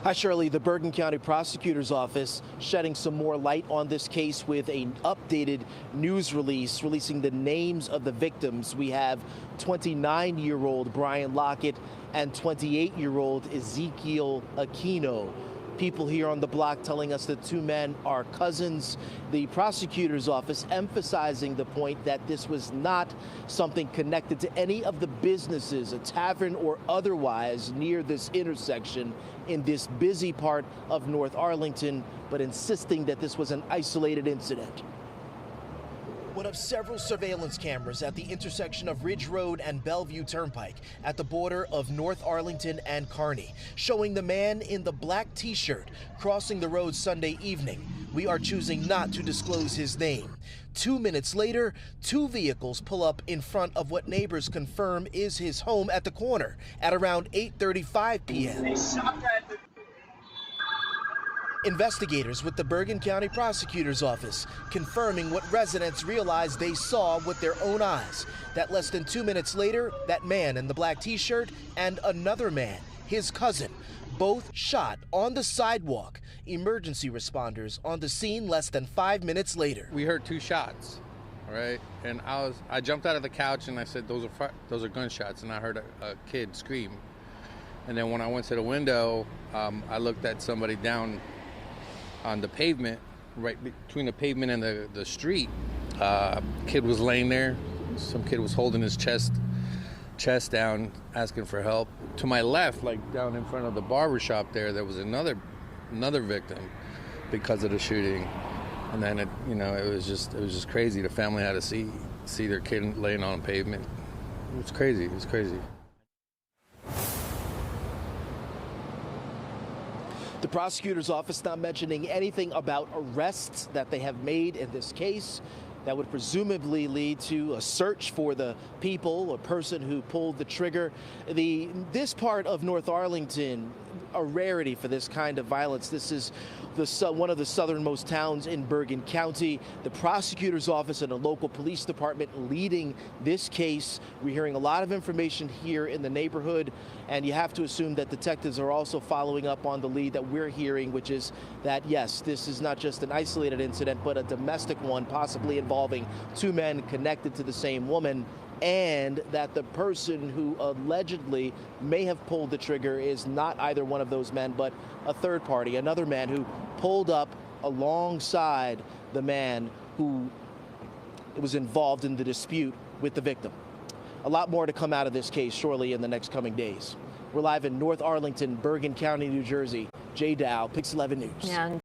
Hi, Shirley. The Bergen County Prosecutor's Office shedding some more light on this case with an updated news release releasing the names of the victims. We have 29-year-old Brian Lockett and 28-year-old Ezekiel Aquino. People here on the block telling us the two men are cousins. The prosecutor's office emphasizing the point that this was not something connected to any of the businesses, a tavern or otherwise, near this intersection in this busy part of North Arlington, but insisting that this was an isolated incident. One of several surveillance cameras at the intersection of Ridge Road and Bellevue Turnpike at the border of North Arlington and Kearney, showing the man in the black t-shirt crossing the road Sunday evening. We are choosing not to disclose his name. 2 minutes later, two vehicles pull up in front of what neighbors confirm is his home at the corner at around 8:35 p.m. Investigators with the Bergen County Prosecutor's Office confirming what residents realized they saw with their own eyes. That less than 2 minutes later, that man in the black t-shirt and another man, his cousin, both shot on the sidewalk. Emergency responders on the scene less than 5 minutes later. We heard two shots, right? And I jumped out of the couch and I said, those are gunshots, and I heard a kid scream. And then when I went to the window, I looked at somebody down on the pavement, right between the pavement and the street. Kid was laying there. Some kid was holding his chest down, asking for help. To my left, like down in front of the barber shop there was another victim because of the shooting. And then it was just crazy. The family had to see their kid laying on the pavement. It was crazy. It was crazy. The prosecutor's office not mentioning anything about arrests that they have made in this case that would presumably lead to a search for the people or person who pulled the trigger. This part of North Arlington, a rarity for this kind of violence. This is one of the southernmost towns in Bergen County. The prosecutor's office and a local police department leading this case. We're hearing a lot of information here in the neighborhood, and you have to assume that detectives are also following up on the lead that we're hearing, which is that, yes, this is not just an isolated incident, but a domestic one, possibly involving two men connected to the same woman, and that the person who allegedly may have pulled the trigger is not either one of those men, but a third party, another man who pulled up alongside the man who was involved in the dispute with the victim. A lot more to come out of this case surely in the next coming days. We're live in North Arlington, Bergen County, New Jersey. Jay Dow, Pix 11 News. Yeah.